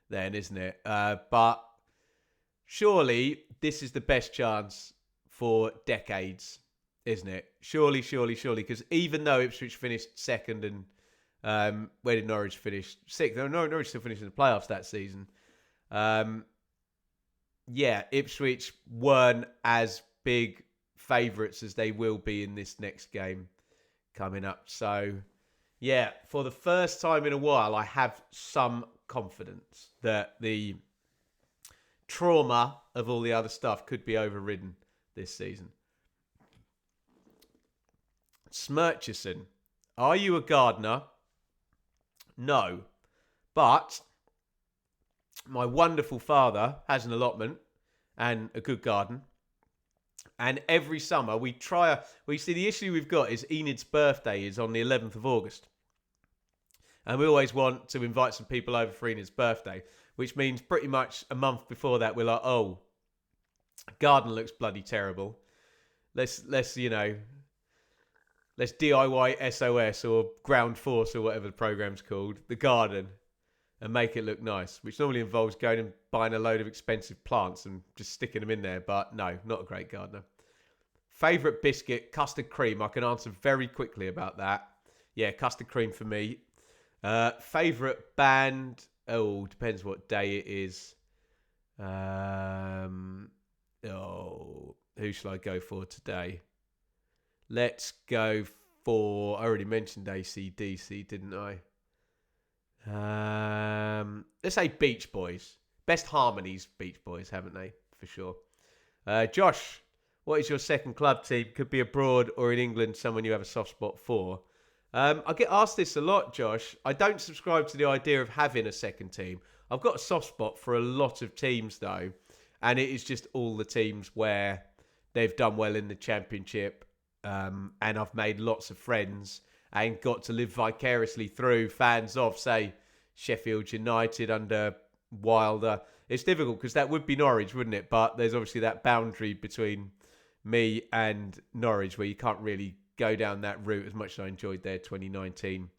then, isn't it? But surely this is the best chance for decades, isn't it? Surely. Because even though Ipswich finished second and where did Norwich finish? Sixth. No, Norwich still finished in the playoffs that season. Ipswich weren't as big favourites as they will be in this next game coming up. So, yeah, for the first time in a while, I have some confidence that the trauma of all the other stuff could be overridden this season. Smircherson, are you a gardener? No, but my wonderful father has an allotment and a good garden. And every summer we see the issue we've got is Enid's birthday is on the 11th of August. And we always want to invite some people over for Enid's birthday, which means pretty much a month before that we're like, oh, garden looks bloody terrible. Let's DIY SOS or Ground Force or whatever the program's called, the garden, and make it look nice, which normally involves going and buying a load of expensive plants and just sticking them in there. But no, not a great gardener. Favourite biscuit, custard cream. I can answer very quickly about that. Yeah, custard cream for me. Favourite band? Oh, depends what day it is. Who shall I go for today? Let's go for... I already mentioned AC/DC, didn't I? Let's say Beach Boys. Best harmonies, Beach Boys, haven't they? For sure. Josh, what is your second club team? Could be abroad or in England, someone you have a soft spot for. I get asked this a lot, Josh. I don't subscribe to the idea of having a second team. I've got a soft spot for a lot of teams, though. And it is just all the teams where they've done well in the Championship. And I've made lots of friends and got to live vicariously through fans of, say, Sheffield United under Wilder. It's difficult because that would be Norwich, wouldn't it? But there's obviously that boundary between me and Norwich where you can't really go down that route as much as I enjoyed their 2019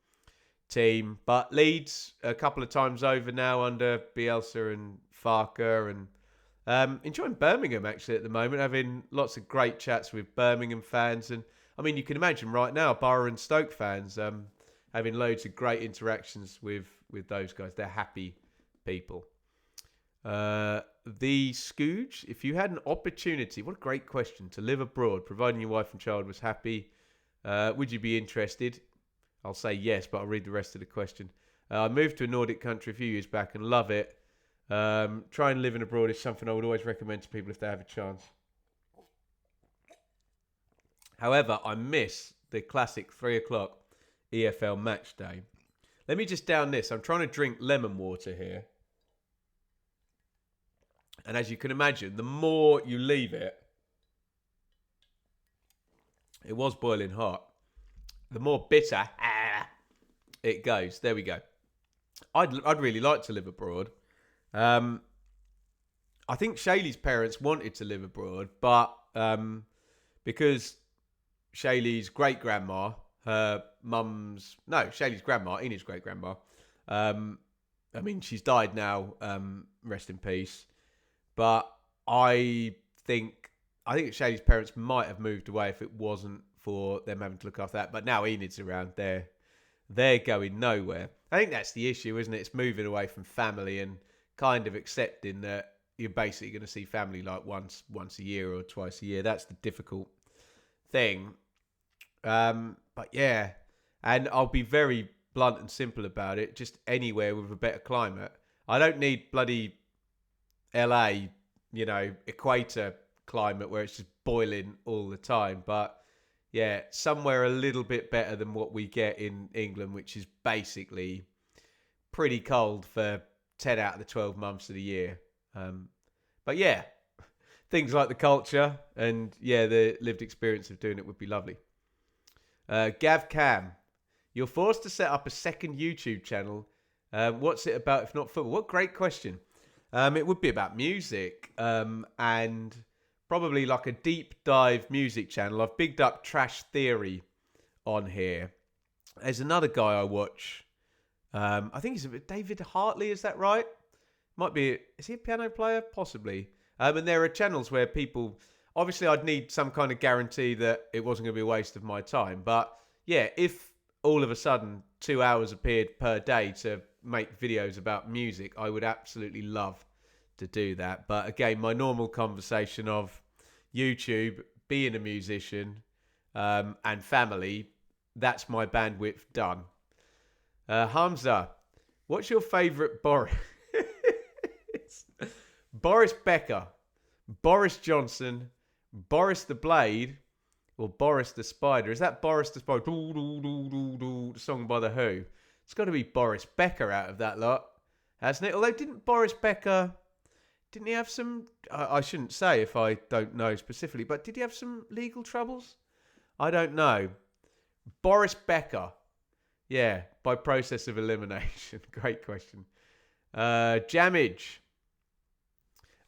team. But Leeds, a couple of times over now under Bielsa and Farker, and Enjoying Birmingham actually at the moment, having lots of great chats with Birmingham fans, and I mean you can imagine right now Borough and Stoke fans having loads of great interactions with those guys. They're happy people. The Scooge, if you had an opportunity, what a great question, to live abroad, providing your wife and child was happy, would you be interested? I'll say yes, but I'll read the rest of the question. I moved to a Nordic country a few years back and love it. Trying living abroad is something I would always recommend to people if they have a chance. However, I miss the classic 3:00 EFL match day. Let me just down this. I'm trying to drink lemon water here. And as you can imagine, the more you leave it, it was boiling hot, the more bitter it goes. There we go. I'd really like to live abroad. I think Shaylee's parents wanted to live abroad, but because Shaylee's great-grandma, Shaylee's grandma, Enid's great-grandma, I mean, she's died now, rest in peace, but I think Shaylee's parents might have moved away if it wasn't for them having to look after that, but now Enid's around, they're going nowhere. I think that's the issue, isn't it? It's moving away from family and kind of accepting that you're basically going to see family like once a year or twice a year. That's the difficult thing. But yeah, and I'll be very blunt and simple about it. Just anywhere with a better climate. I don't need bloody LA, equator climate where it's just boiling all the time. But yeah, somewhere a little bit better than what we get in England, which is basically pretty cold for 10 out of the 12 months of the year. But yeah, things like the culture and the lived experience of doing it would be lovely. Gav Cam, you're forced to set up a second YouTube channel. What's it about if not football? What great question. It would be about music and probably like a deep dive music channel. I've bigged up Trash Theory on here. There's another guy I watch. I think he's David Hartley, is that right? Might be. Is he a piano player? Possibly. And there are channels where people. Obviously, I'd need some kind of guarantee that it wasn't going to be a waste of my time. But yeah, if all of a sudden 2 hours appeared per day to make videos about music, I would absolutely love to do that. But again, my normal conversation of YouTube, being a musician, and family, that's my bandwidth done. Hamza, what's your favourite Boris? Boris Becker, Boris Johnson, Boris the Blade, or Boris the Spider? Is that Boris the Spider? The song by The Who. It's got to be Boris Becker out of that lot, hasn't it? Although didn't he have some, I shouldn't say if I don't know specifically, but did he have some legal troubles? I don't know. Boris Becker. Yeah, by process of elimination. Great question. Jamage.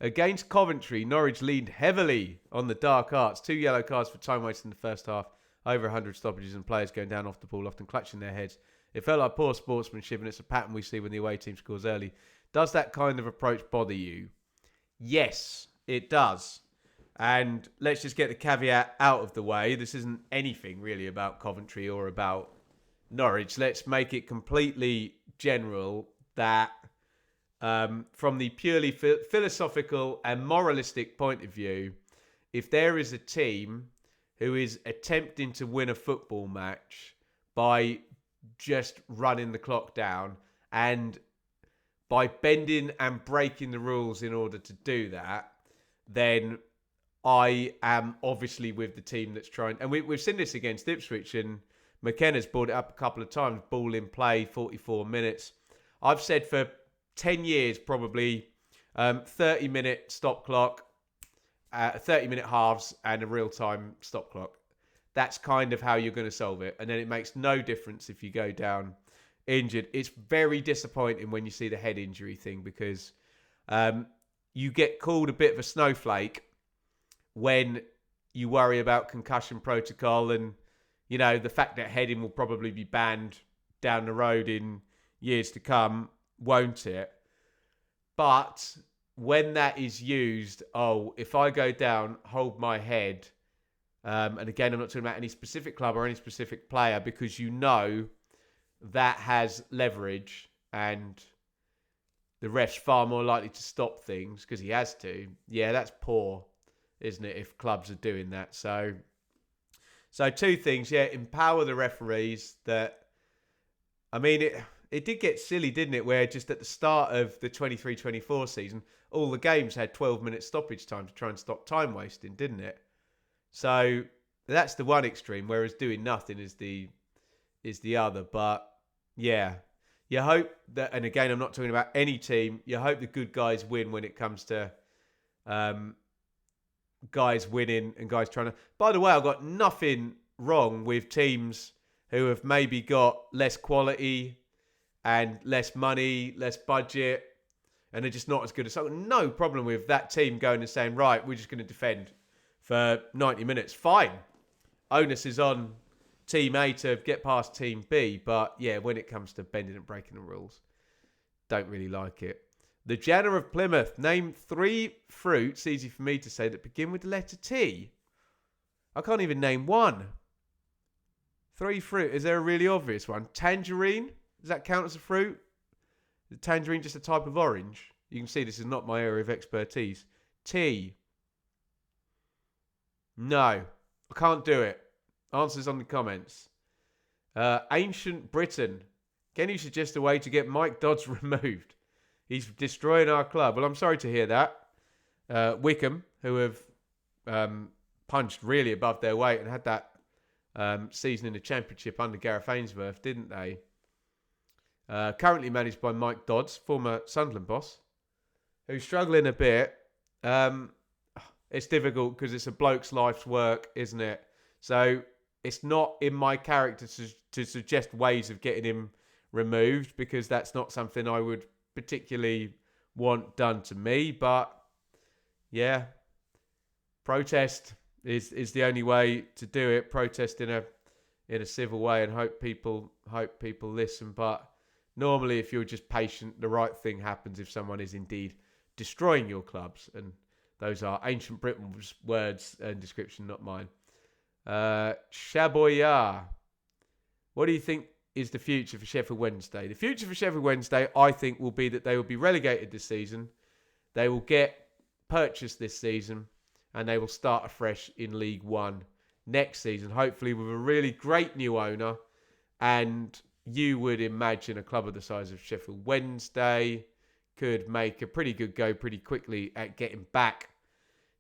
Against Coventry, Norwich leaned heavily on the dark arts. 2 yellow cards for time wasted in the first half. Over 100 stoppages and players going down off the ball, often clutching their heads. It felt like poor sportsmanship, and it's a pattern we see when the away team scores early. Does that kind of approach bother you? Yes, it does. And let's just get the caveat out of the way. This isn't anything really about Coventry or about Norwich. Let's make it completely general that from the purely philosophical and moralistic point of view, if there is a team who is attempting to win a football match by just running the clock down and by bending and breaking the rules in order to do that, then I am obviously with the team that's trying. And we've seen this against Ipswich, and McKenna's brought it up a couple of times. Ball in play, 44 minutes. I've said for 10 years probably 30-minute stop clock, 30-minute halves, and a real-time stop clock. That's kind of how you're going to solve it. And then it makes no difference if you go down injured. It's very disappointing when you see the head injury thing, because you get called a bit of a snowflake when you worry about concussion protocol, and the fact that heading will probably be banned down the road in years to come, won't it? But when that is used, if I go down, hold my head. And again, I'm not talking about any specific club or any specific player, because that has leverage and the ref's far more likely to stop things because he has to. Yeah, that's poor, isn't it, if clubs are doing that? So two things. Yeah, empower the referees. It did get silly, didn't it, where just at the start of the 23-24 season, all the games had 12-minute stoppage time to try and stop time wasting, didn't it? So that's the one extreme, whereas doing nothing is the other. But yeah, you hope that, and again, I'm not talking about any team, you hope the good guys win when it comes to guys winning and guys trying to... By the way, I've got nothing wrong with teams who have maybe got less quality and less money, less budget, and they're just not as good as someone. No problem with that team going and saying, right, we're just going to defend for 90 minutes. Fine. Onus is on Team A to get past Team B. But yeah, when it comes to bending and breaking the rules, don't really like it. The Janner of Plymouth. Name 3 fruits, easy for me to say, that begin with the letter T. I can't even name one. 3 fruit. Is there a really obvious one? Tangerine? Does that count as a fruit? Is tangerine just a type of orange? You can see this is not my area of expertise. T. No, I can't do it. Answers on the comments. Ancient Britain. Can you suggest a way to get Mike Dodds removed? He's destroying our club. Well, I'm sorry to hear that. Wickham, who have punched really above their weight and had that season in the Championship under Gareth Ainsworth, didn't they? Currently managed by Mike Dodds, former Sunderland boss, who's struggling a bit. It's difficult because it's a bloke's life's work, isn't it? So it's not in my character to suggest ways of getting him removed, because that's not something I would particularly want done to me. But yeah, protest is the only way to do it. Protest in a civil way and hope people listen. But normally, if you're just patient, the right thing happens if someone is indeed destroying your clubs. And those are Ancient Britain's words and description, not mine. Shaboya. What do you think is the future for Sheffield Wednesday? The future for Sheffield Wednesday, I think, will be that they will be relegated this season. They will get purchased this season, and they will start afresh in League One next season, hopefully with a really great new owner. And you would imagine a club of the size of Sheffield Wednesday could make a pretty good go pretty quickly at getting back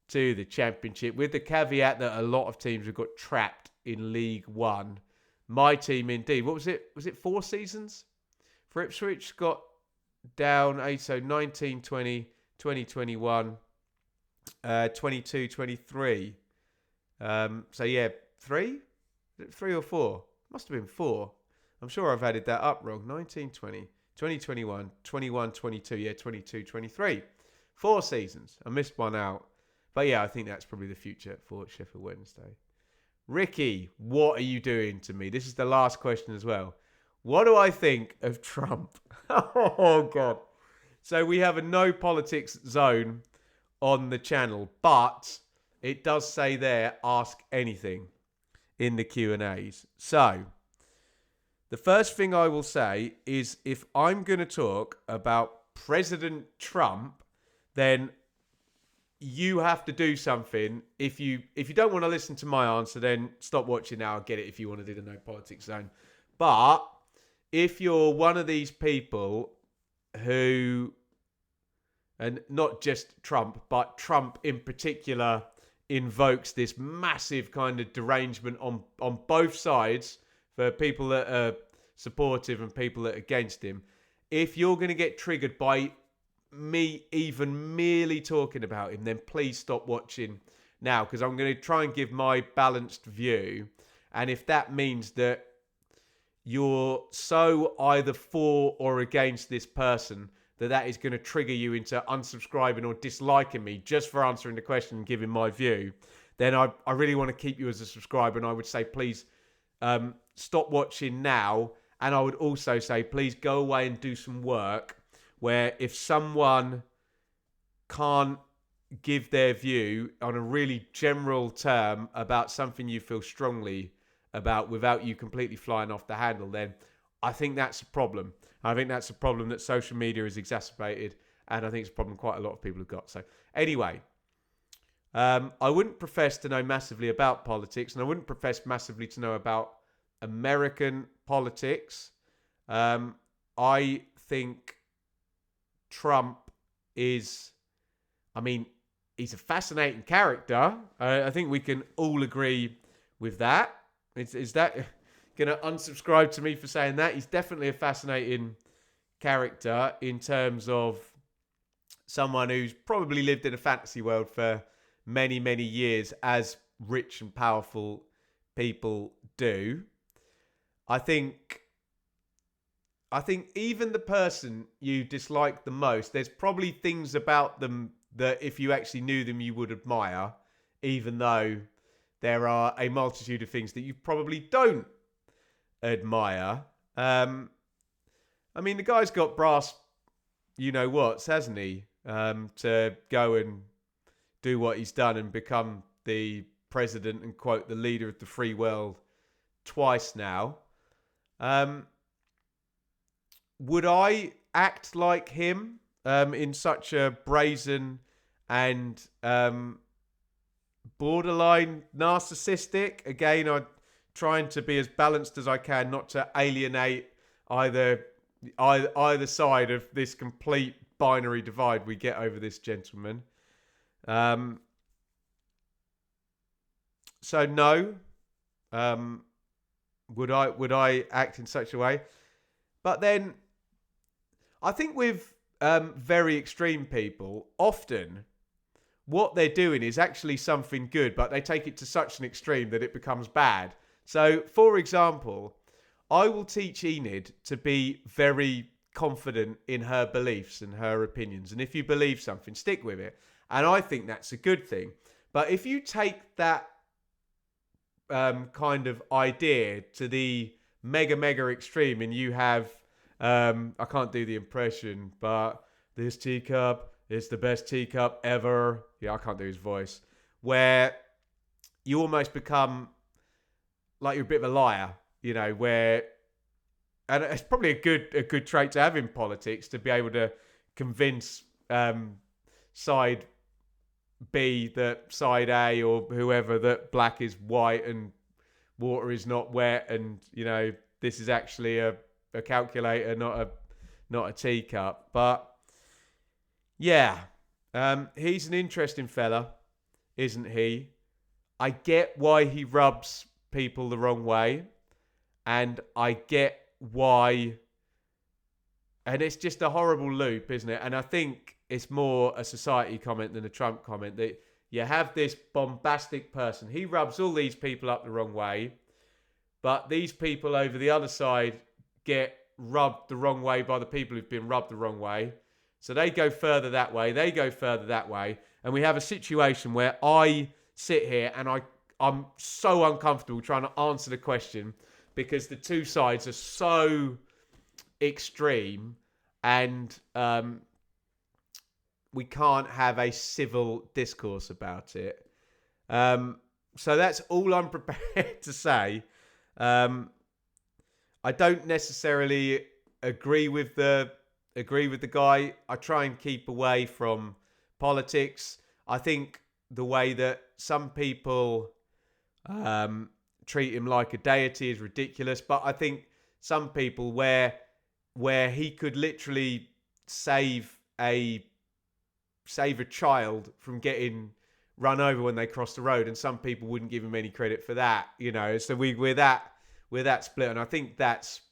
to the Championship, with the caveat that a lot of teams have got trapped in League One. My team, indeed. What was it? Was it 4 seasons? For Ipswich, got down, so 19, 20, 2021, 22, 23. So yeah, 3? 3 or 4? Must have been 4. I'm sure I've added that up wrong. 19, 20, 2021, 21, 22, yeah, 22, 23. 4 seasons. I missed one out. But yeah, I think that's probably the future for Sheffield Wednesday. Ricky, what are you doing to me? This is the last question as well. What do I think of Trump? Oh, God. So we have a no politics zone on the channel, but it does say there, ask anything in the Q&As. So the first thing I will say is, if I'm going to talk about President Trump, then you have to do something. If you don't want to listen to my answer, then stop watching now. I get it if you want to do the no politics zone. But if you're one of these people who, and not just Trump, but Trump in particular, invokes this massive kind of derangement on both sides, for people that are supportive and people that are against him, if you're going to get triggered by me even merely talking about him, then please stop watching now, because I'm going to try and give my balanced view. And if that means that you're so either for or against this person that is going to trigger you into unsubscribing or disliking me just for answering the question and giving my view, then I really want to keep you as a subscriber. And I would say, please stop watching now. And I would also say, please go away and do some work where if someone can't give their view on a really general term about something you feel strongly about without you completely flying off the handle, then I think that's a problem. I think that's a problem that social media has exacerbated, and I think it's a problem quite a lot of people have got. So anyway, I wouldn't profess to know massively about politics, and I wouldn't profess massively to know about American politics. I think Trump is, I mean, he's a fascinating character. I think we can all agree with that. Is that going to unsubscribe to me for saying that? He's definitely a fascinating character in terms of someone who's probably lived in a fantasy world for many, many years, as rich and powerful people do. I think even the person you dislike the most, there's probably things about them that if you actually knew them, you would admire, even though there are a multitude of things that you probably don't admire. I mean, the guy's got brass, you-know-whats, hasn't he? To go and do what he's done and become the president and, quote, the leader of the free world twice now. Would I act like him in such a brazen and borderline narcissistic? Again, I'm trying to be as balanced as I can, not to alienate either side of this complete binary divide we get over this gentleman. So no, would I act in such a way? But then, I think with very extreme people, often what they're doing is actually something good, but they take it to such an extreme that it becomes bad. So, for example, I will teach Enid to be very confident in her beliefs and her opinions. And if you believe something, stick with it. And I think that's a good thing. But if you take that kind of idea to the mega extreme and you have, I can't do the impression, but this teacup is the best teacup ever. Yeah, I can't do his voice. Where you almost become like you're a bit of a liar, where, and it's probably a good trait to have in politics, to be able to convince side B that side A or whoever that black is white and water is not wet, and this is actually a calculator, not a teacup. But yeah, he's an interesting fella, isn't he? I get why he rubs people the wrong way, and I get why, and it's just a horrible loop, isn't it? And I think it's more a society comment than a Trump comment, that you have this bombastic person. He rubs all these people up the wrong way, but these people over the other side get rubbed the wrong way by the people who've been rubbed the wrong way. So they go further that way, they go further that way, and we have a situation where I sit here and I'm so uncomfortable trying to answer the question because the two sides are so extreme, and we can't have a civil discourse about it. So that's all I'm prepared to say. I don't necessarily agree with the guy. I try and keep away from politics. I think the way that some people treat him like a deity is ridiculous. But I think some people where he could literally save a child from getting run over when they cross the road, and some people wouldn't give him any credit for that, So we're that split, and I think that's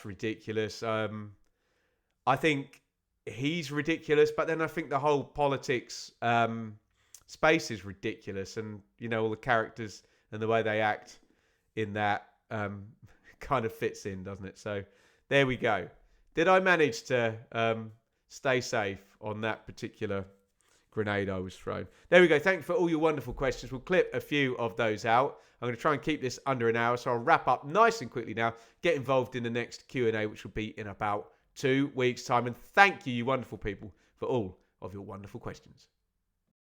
ridiculous. I think he's ridiculous, but then I think the whole politics space is ridiculous, and all the characters and the way they act in that kind of fits in, doesn't it? So there we go. Did I manage to stay safe on that particular grenade I was thrown? There we go. Thank you for all your wonderful questions. We'll clip a few of those out. I'm going to try and keep this under an hour, so I'll wrap up nice and quickly now. Get involved in the next Q&A, which will be in about 2 weeks' time. And thank you, you wonderful people, for all of your wonderful questions.